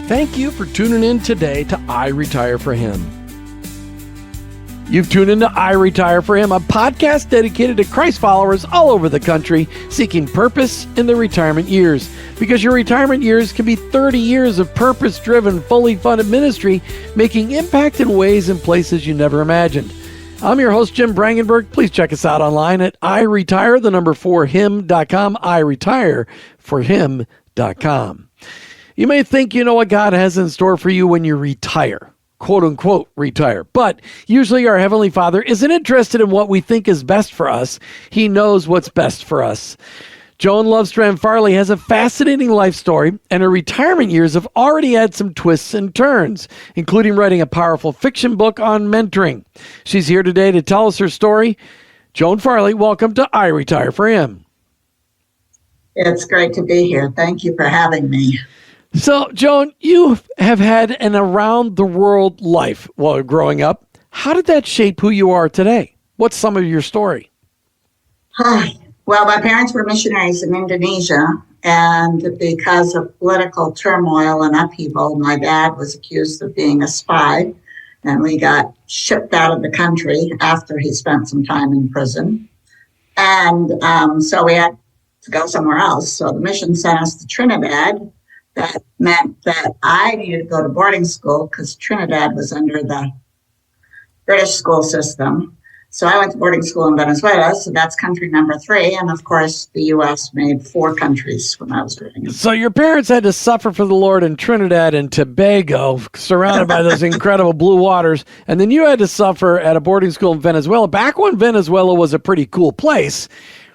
Thank you for tuning in today to I Retire for Him. You've tuned into I Retire for Him, a podcast dedicated to Christ followers all over the country seeking purpose in their retirement years. Because your retirement years can be 30 years of purpose-driven, fully funded ministry, making impact in ways and places you never imagined. I'm your host, Jim Brangenberg. Please check us out online at iretire4him.com, iretire4him.com. You may think you know what God has in store for you when you retire, quote unquote retire. But usually our Heavenly Father isn't interested in what we think is best for us. He knows what's best for us. Joan Farley has a fascinating life story, and her retirement years have already had some twists and turns, including writing a powerful fiction book on mentoring. She's here today to tell us her story. Joan Farley, welcome to I Retire for Him. It's great to be here. Thank you for having me. So, Joan, you have had an around-the-world life while growing up. How did that shape who you are today? What's some of your story? Hi. Well, my parents were missionaries in Indonesia, and because of political turmoil and upheaval, my dad was accused of being a spy, and we got shipped out of the country after he spent some time in prison. And so we had to go somewhere else. So the mission sent us to Trinidad. That meant that I needed to go to boarding school because Trinidad was under the British school system. So I went to boarding school in Venezuela, so that's country number 3. And of course, the U.S. made 4 countries when I was growing up. So your parents had to suffer for the Lord in Trinidad and Tobago, surrounded by those incredible blue waters. And then you had to suffer at a boarding school in Venezuela, back when Venezuela was a pretty cool place.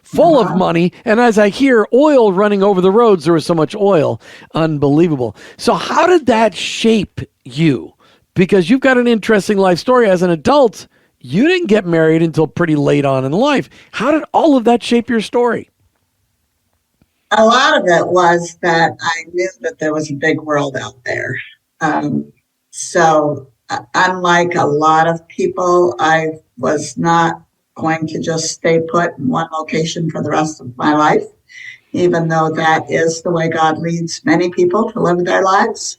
Full of money, and as I hear oil running over the roads, there was so much oil. Unbelievable. So how did that shape you? Because you've got an interesting life story. As an adult, you didn't get married until pretty late on in life. How did all of that shape your story? A lot of it was that I knew that there was a big world out there. So unlike a lot of people, I was not going to just stay put in one location for the rest of my life, even though that is the way God leads many people to live their lives.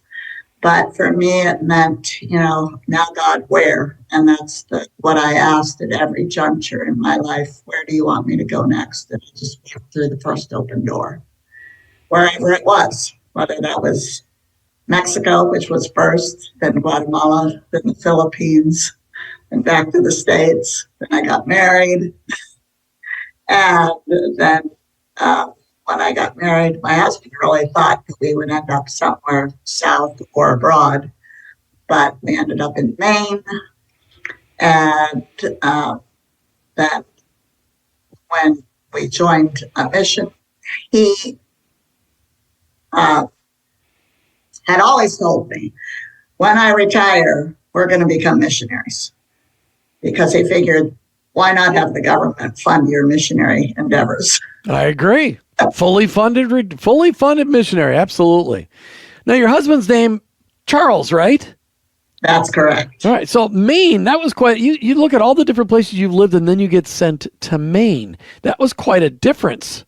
But for me, it meant, now God, where? And that's what I asked at every juncture in my life. Where do you want me to go next? And I just walked through the first open door, wherever it was, whether that was Mexico, which was first, then Guatemala, then the Philippines, and back to the States. Then I got married. And then when I got married, my husband really thought that we would end up somewhere south or abroad. But we ended up in Maine. And then when we joined a mission, he had always told me, when I retire, we're going to become missionaries. Because he figured, why not have the government fund your missionary endeavors? I agree. Fully funded missionary. Absolutely. Now, your husband's name, Charles, right? That's correct. All right. So Maine, that was quite, you look at all the different places you've lived and then you get sent to Maine. That was quite a difference.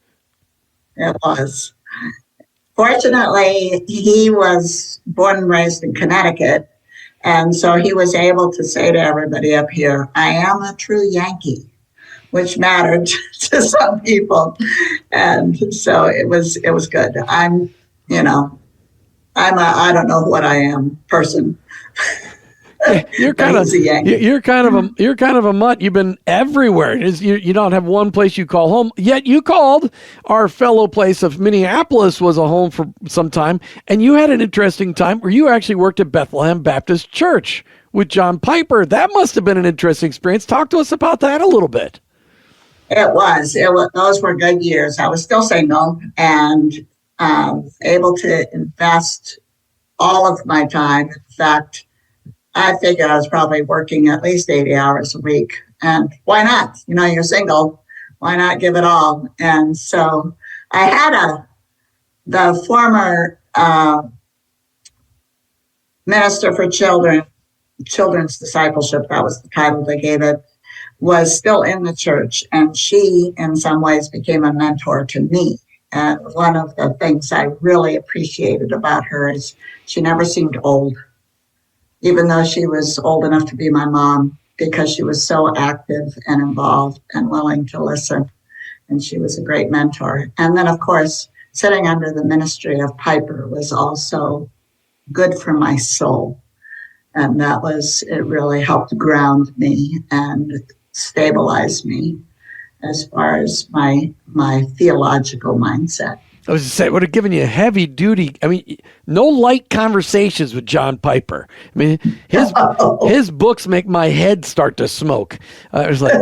It was. Fortunately, he was born and raised in Connecticut. And so he was able to say to everybody up here, I am a true Yankee, which mattered to some people. And so it was good. I'm a I don't know what I am person. You're kind of a mutt. You've been everywhere. You don't have one place you call home. Yet you called our fellow place of Minneapolis was a home for some time, and you had an interesting time where you actually worked at Bethlehem Baptist Church with John Piper. That must have been an interesting experience. Talk to us about that a little bit. It was. Those were good years. I was still single and able to invest all of my time. In fact, I figured I was probably working at least 80 hours a week. And why not? You're single. Why not give it all? And so I had the former minister for children's discipleship, that was the title they gave it, was still in the church. And she, in some ways, became a mentor to me. And one of the things I really appreciated about her is she never seemed old, even though she was old enough to be my mom, because she was so active and involved and willing to listen. And she was a great mentor. And then, of course, sitting under the ministry of Piper was also good for my soul. And it really helped ground me and stabilize me as far as my theological mindset. I was just saying, it would have given you a heavy duty. I mean, no light conversations with John Piper. I mean, his books make my head start to smoke. It was like,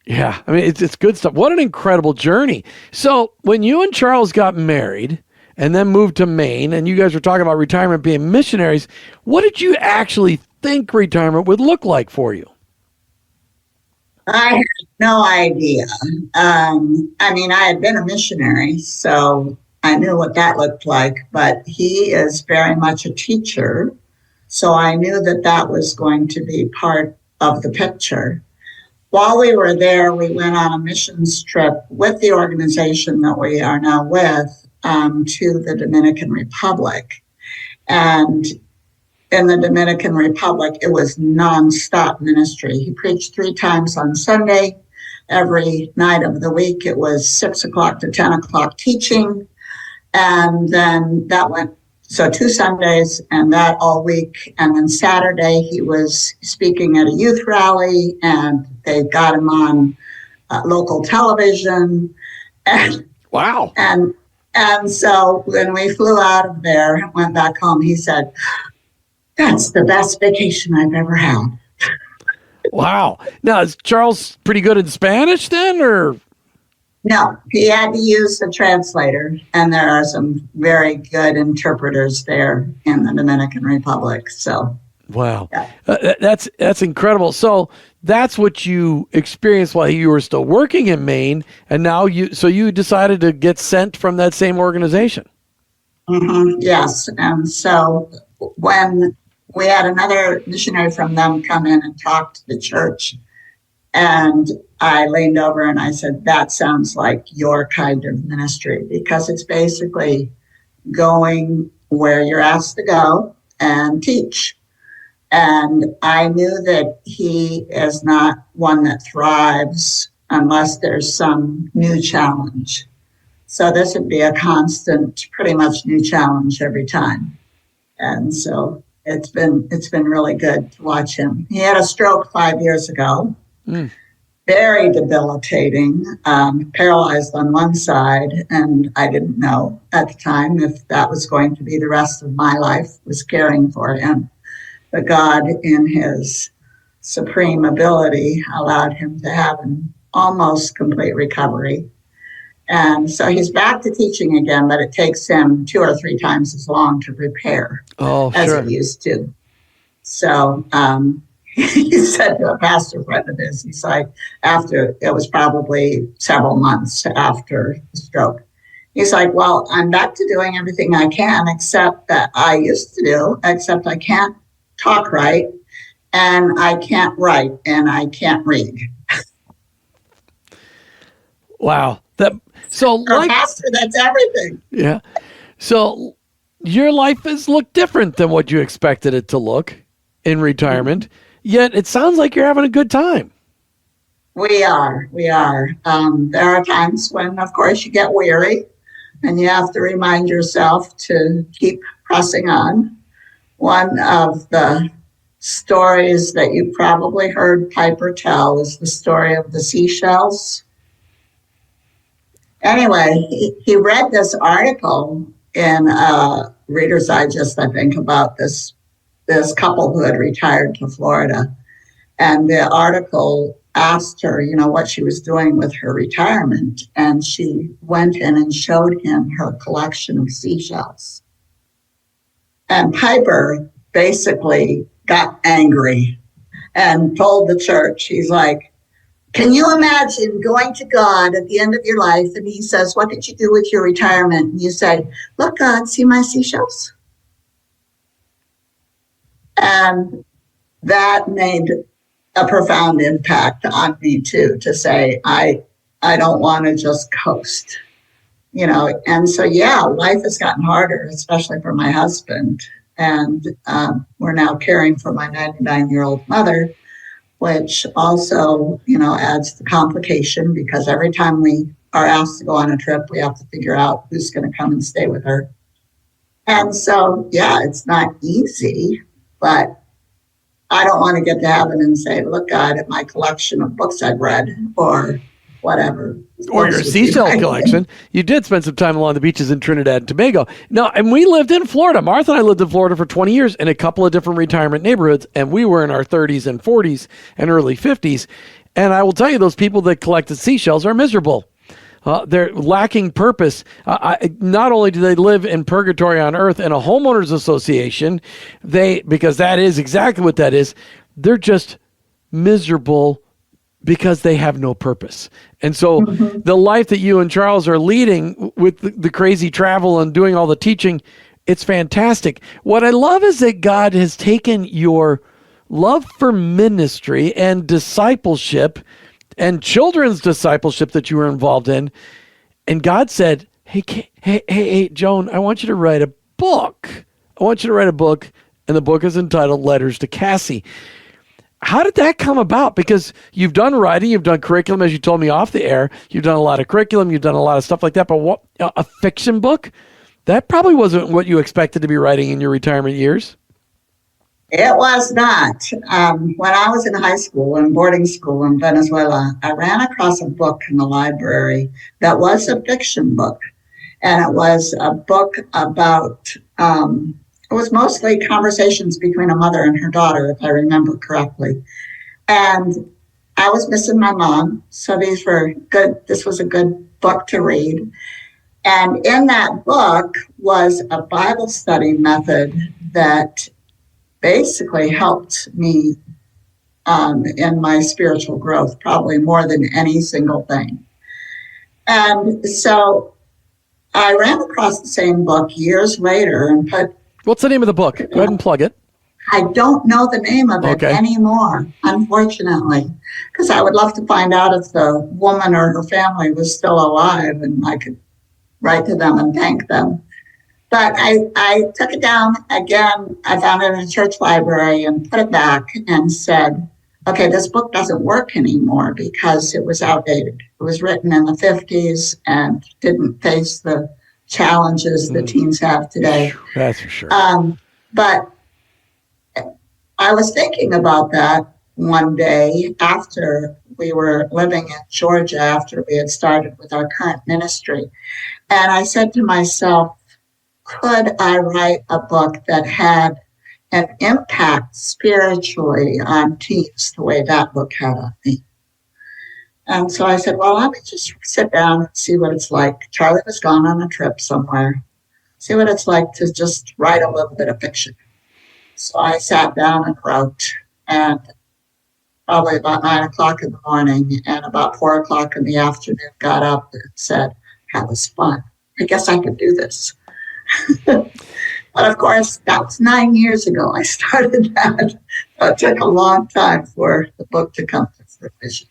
yeah, I mean, it's good stuff. What an incredible journey. So when you and Charles got married and then moved to Maine, and you guys were talking about retirement being missionaries, what did you actually think retirement would look like for you? I had no idea. I mean, I had been a missionary, so I knew what that looked like, but he is very much a teacher. So I knew that was going to be part of the picture. While we were there, we went on a missions trip with the organization that we are now with to the Dominican Republic. And in the Dominican Republic, it was nonstop ministry. He preached 3 times on Sunday. Every night of the week, it was 6 o'clock to 10 o'clock teaching. And then that went, so 2 Sundays and that all week. And then Saturday, he was speaking at a youth rally, and they got him on local television. And, wow. And so when we flew out of there and went back home, he said, "That's the best vacation I've ever had." Wow. Now, is Charles pretty good in Spanish then, or? No, he had to use the translator, and there are some very good interpreters there in the Dominican Republic. So, wow, yeah. That's incredible. So that's what you experienced while you were still working in Maine, and now you decided to get sent from that same organization. Mm-hmm, yes, and so when we had another missionary from them come in and talk to the church, and I leaned over and I said, "That sounds like your kind of ministry," because it's basically going where you're asked to go and teach. And I knew that he is not one that thrives unless there's some new challenge. So this would be a constant, pretty much new challenge every time. And so it's been really good to watch him. He had a stroke 5 years ago. Very debilitating, paralyzed on one side, and I didn't know at the time if that was going to be the rest of my life, was caring for him. But God, in his supreme ability, allowed him to have an almost complete recovery. And so he's back to teaching again, but it takes him 2 or 3 times as long to repair as it used to. So, he said to a pastor friend of his, he's like, after, it was probably several months after the stroke, he's like, "Well, I'm back to doing everything I can, except that I used to do, except I can't talk right, and I can't write, and I can't read." Wow. For a pastor, that's everything. Yeah. So your life has looked different than what you expected it to look in retirement. Yet it sounds like you're having a good time. We are. There are times when, of course, you get weary and you have to remind yourself to keep pressing on. One of the stories that you probably heard Piper tell is the story of the seashells. Anyway, he read this article in Reader's Digest, I think, about this couple who had retired to Florida. And the article asked her, what she was doing with her retirement. And she went in and showed him her collection of seashells. And Piper basically got angry and told the church, he's like, "Can you imagine going to God at the end of your life and he says, 'What did you do with your retirement?' And you say, 'Look, God, see my seashells?'" And that made a profound impact on me too, to say, I don't want to just coast. And so, yeah, life has gotten harder, especially for my husband. And we're now caring for my 99-year-old mother, which also, adds the complication because every time we are asked to go on a trip, we have to figure out who's going to come and stay with her. And so, yeah, it's not easy, but I don't want to get to heaven and say, look, God, at my collection of books I've read or whatever. Or your seashell collection. You did spend some time along the beaches in Trinidad and Tobago. No, and we lived in Florida. Martha and I lived in Florida for 20 years in a couple of different retirement neighborhoods, and we were in our 30s and 40s and early 50s. And I will tell you, those people that collected seashells are miserable. They're lacking purpose. Not only do they live in purgatory on earth in a homeowners association, because that is exactly what that is, they're just miserable because they have no purpose. And so the life that you and Charles are leading with the crazy travel and doing all the teaching, it's fantastic. What I love is that God has taken your love for ministry and discipleship and children's discipleship that you were involved in, and God said, hey, Joan, I want you to write a book. And the book is entitled Letters to Cassie. How did that come about? Because you've done writing, you've done curriculum, as you told me off the air. You've done a lot of curriculum, you've done a lot of stuff like that. But what, a fiction book? That probably wasn't what you expected to be writing in your retirement years. It was not. When I was in high school and boarding school in Venezuela, I ran across a book in the library that was a fiction book. And it was a book about, it was mostly conversations between a mother and her daughter, if I remember correctly. And I was missing my mom. So these were good. This was a good book to read. And in that book was a Bible study method that basically helped me in my spiritual growth, probably more than any single thing. And so I ran across the same book years later and put... What's the name of the book? Go ahead and plug it. I don't know the name of it anymore, unfortunately, because I would love to find out if the woman or her family was still alive and I could write to them and thank them. But I took it down again. I found it in a church library and put it back and said, okay, this book doesn't work anymore because it was outdated. It was written in the 50s and didn't face the challenges that teens have today. That's for sure. But I was thinking about that one day after we were living in Georgia, after we had started with our current ministry. And I said to myself, could I write a book that had an impact spiritually on teens the way that book had on me? And so I said, well, let me just sit down and see what it's like. Charlie was gone on a trip somewhere. See what it's like to just write a little bit of fiction. So I sat down and wrote, and probably about 9 o'clock in the morning and about 4 o'clock in the afternoon got up and said, that was fun. I guess I could do this. But of course, that was 9 years ago I started that. It took a long time for the book to come to fruition.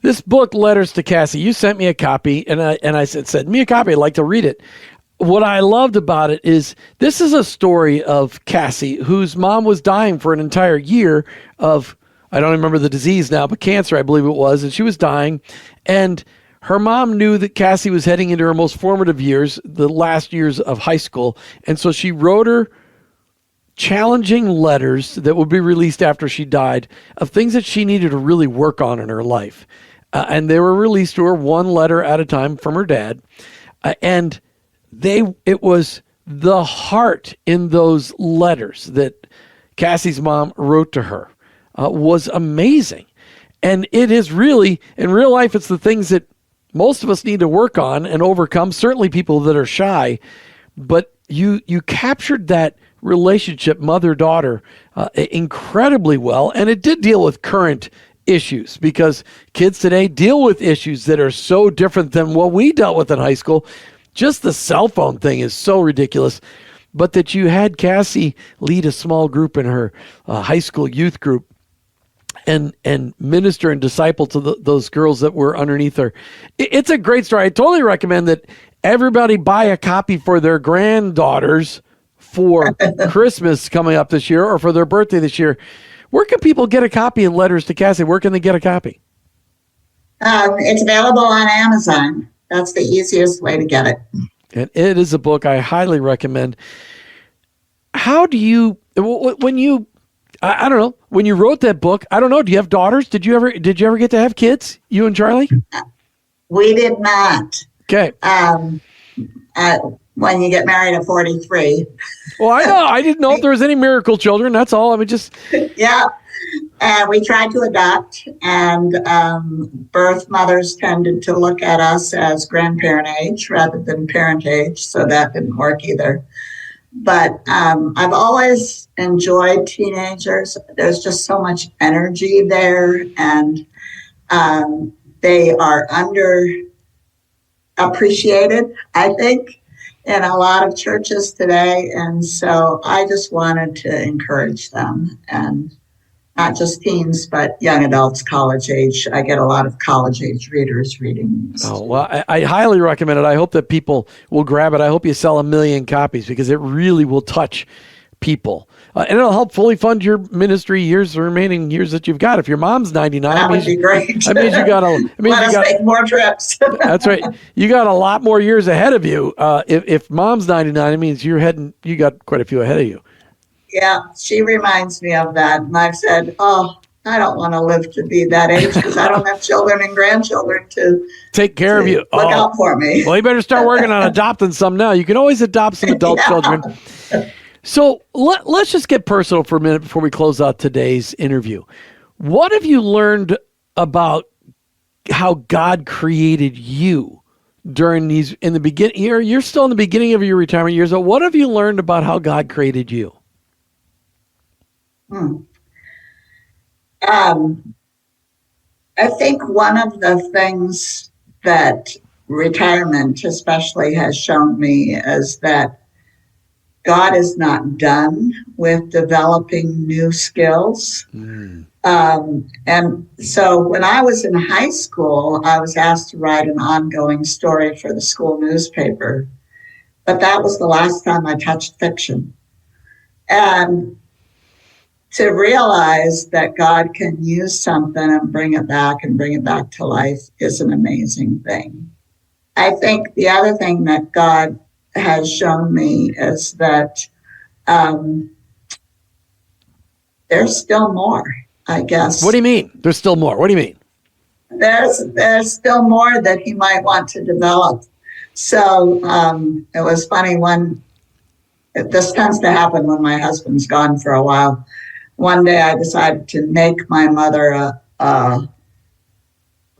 This book, Letters to Cassie, you sent me a copy, and I said, send me a copy. I'd like to read it. What I loved about it is this is a story of Cassie, whose mom was dying for an entire year of, I don't remember the disease now, but cancer, I believe it was, and she was dying. And her mom knew that Cassie was heading into her most formative years, the last years of high school. And so she wrote her challenging letters that would be released after she died of things that she needed to really work on in her life. And they were released to her one letter at a time from her dad. And it was the heart in those letters that Cassie's mom wrote to her was amazing. And it is really, in real life, it's the things that most of us need to work on and overcome, certainly people that are shy. But you captured that relationship, mother-daughter, incredibly well. And it did deal with current issues because kids today deal with issues that are so different than what we dealt with in high school. Just the cell phone thing is so ridiculous. But that you had Cassie lead a small group in her high school youth group and minister and disciple to those girls that were underneath her. It's a great story. I totally recommend that everybody buy a copy for their granddaughters for Christmas coming up this year or for their birthday this year. Where can people get a copy of Letters to Cassie? Where can they get a copy? It's available on Amazon. That's the easiest way to get it. And it is a book I highly recommend. How do you, when you, I don't know, when you wrote that book, I don't know, do you have daughters? Did you ever get to have kids, you and Charlie? We did not. Okay. When you get married at 43. Well, I know. I didn't know if there was any miracle children. That's all. I mean, just. Yeah. We tried to adopt, and birth mothers tended to look at us as grandparent age rather than parent age, so that didn't work either. But I've always enjoyed teenagers. There's just so much energy there, and they are underappreciated, I think, in a lot of churches today. And so I just wanted to encourage them, and not just teens, but young adults, college age. I get a lot of college age readers reading these. Oh, well, I highly recommend it. I hope that people will grab it. I hope you sell 1 million copies because it really will touch people. And it'll help fully fund your ministry years, the remaining years that you've got. If your mom's 99, that would be great. That means you got Let us make more trips. That's right. You got a lot more years ahead of you. If mom's 99, it means you got quite a few ahead of you. Yeah, she reminds me of that. And I've said, I don't want to live to be that age because I don't have children and grandchildren to take care of you. Look out for me. Well, you better start working on adopting some now. You can always adopt some adult children. So let's just get personal for a minute before we close out today's interview. What have you learned about how God created you during in the beginning? You're still in the beginning of your retirement years. So what have you learned about how God created you? I think one of the things that retirement especially has shown me is that God is not done with developing new skills. And so when I was in high school, I was asked to write an ongoing story for the school newspaper, but that was the last time I touched fiction. And to realize that God can use something and bring it back to life is an amazing thing. I think the other thing that God has shown me is that there's still more, I guess. What do you mean? There's still more. What do you mean? There's still more that he might want to develop. So it was funny this tends to happen when my husband's gone for a while. One day I decided to make my mother a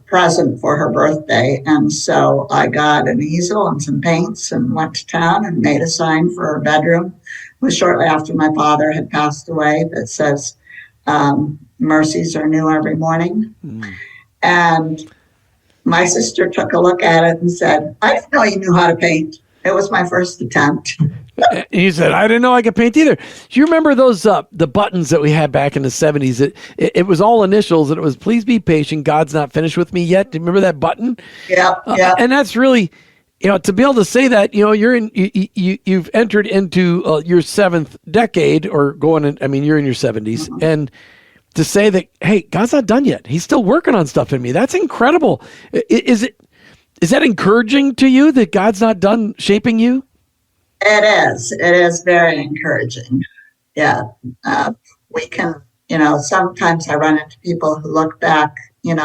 present for her birthday. And so I got an easel and some paints and went to town and made a sign for her bedroom. It was shortly after my father had passed away that says, mercies are new every morning. And my sister took a look at it and said, I didn't know you knew how to paint. It was my first attempt. He said, I didn't know I could paint either. Do you remember those the buttons that we had back in the 70s? It was all initials, and it was, please be patient, God's not finished with me yet. Do you remember that button? Yeah. And that's really, to be able to say that, you've entered into your seventh decade or you're in your 70s. Mm-hmm. And to say that, hey, God's not done yet. He's still working on stuff in me. That's incredible. Is that encouraging to you that God's not done shaping you? It is. It is very encouraging. Yeah. We can, sometimes I run into people who look back, and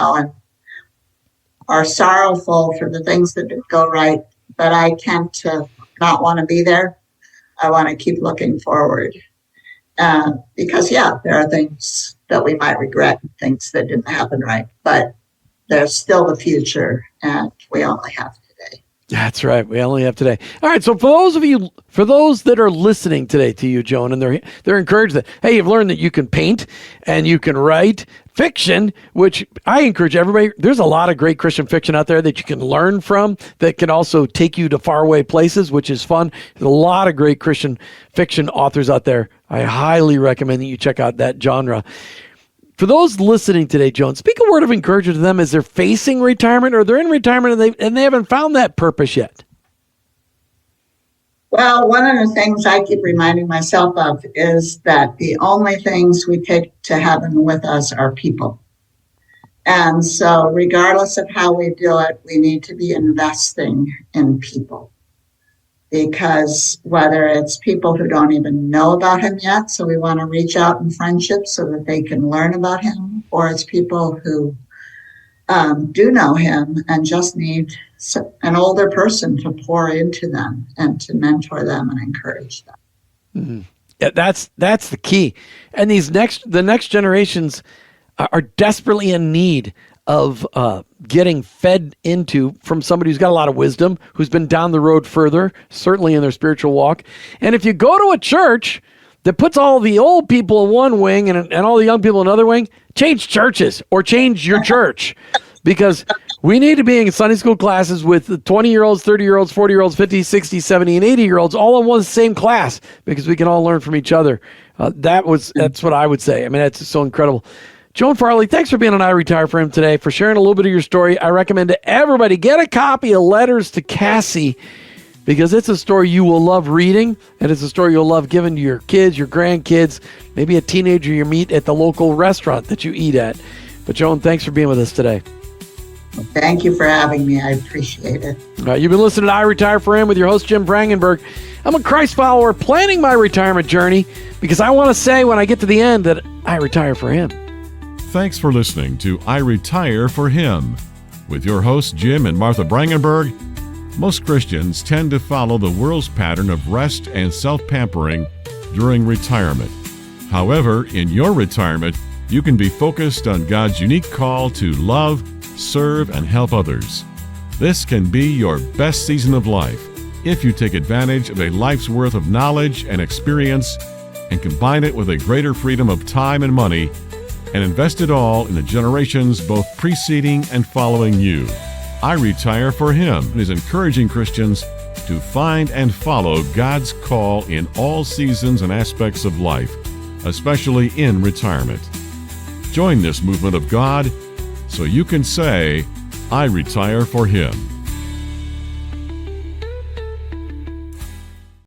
are sorrowful for the things that didn't go right, but I tend to not want to be there. I want to keep looking forward. Because, there are things that we might regret, things that didn't happen right, but there's still the future, and we only have today. That's right. We only have today. All right. So for those that are listening today to you, Joan, and they're encouraged that, hey, you've learned that you can paint and you can write fiction, which I encourage everybody. There's a lot of great Christian fiction out there that you can learn from that can also take you to faraway places, which is fun. There's a lot of great Christian fiction authors out there. I highly recommend that you check out that genre. For those listening today, Joan, speak a word of encouragement to them as they're facing retirement or they're in retirement and they haven't found that purpose yet. Well, one of the things I keep reminding myself of is that the only things we take to heaven with us are people. And so, regardless of how we do it, we need to be investing in people. Because whether it's people who don't even know about him yet, so we want to reach out in friendship so that they can learn about him, or it's people who do know him and just need an older person to pour into them and to mentor them and encourage them. Mm-hmm. Yeah, that's the key. And the next generations are desperately in need of getting fed into from somebody who's got a lot of wisdom, who's been down the road further, certainly in their spiritual walk. And if you go to a church that puts all the old people in one wing and all the young people in another wing, change churches or change your church. Because we need to be in Sunday school classes with 20-year-olds, 30-year-olds, 40-year-olds, 50, 60, 70, and 80-year-olds all in one same class because we can all learn from each other. That's what I would say. I mean, that's so incredible. Joan Farley, thanks for being on I Retire for Him today, for sharing a little bit of your story. I recommend to everybody, get a copy of Letters to Cassie, because it's a story you will love reading, and it's a story you'll love giving to your kids, your grandkids, maybe a teenager you meet at the local restaurant that you eat at. But Joan, thanks for being with us today. Well, thank you for having me. I appreciate it. All right, you've been listening to I Retire for Him with your host, Jim Brangenberg. I'm a Christ follower planning my retirement journey because I want to say when I get to the end that I retire for Him. Thanks for listening to I Retire for Him. With your hosts, Jim and Martha Brangenberg, most Christians tend to follow the world's pattern of rest and self-pampering during retirement. However, in your retirement, you can be focused on God's unique call to love, serve, and help others. This can be your best season of life if you take advantage of a life's worth of knowledge and experience and combine it with a greater freedom of time and money and invest it all in the generations both preceding and following you. I Retire for Him is encouraging Christians to find and follow God's call in all seasons and aspects of life, especially in retirement. Join this movement of God so you can say, I retire for Him.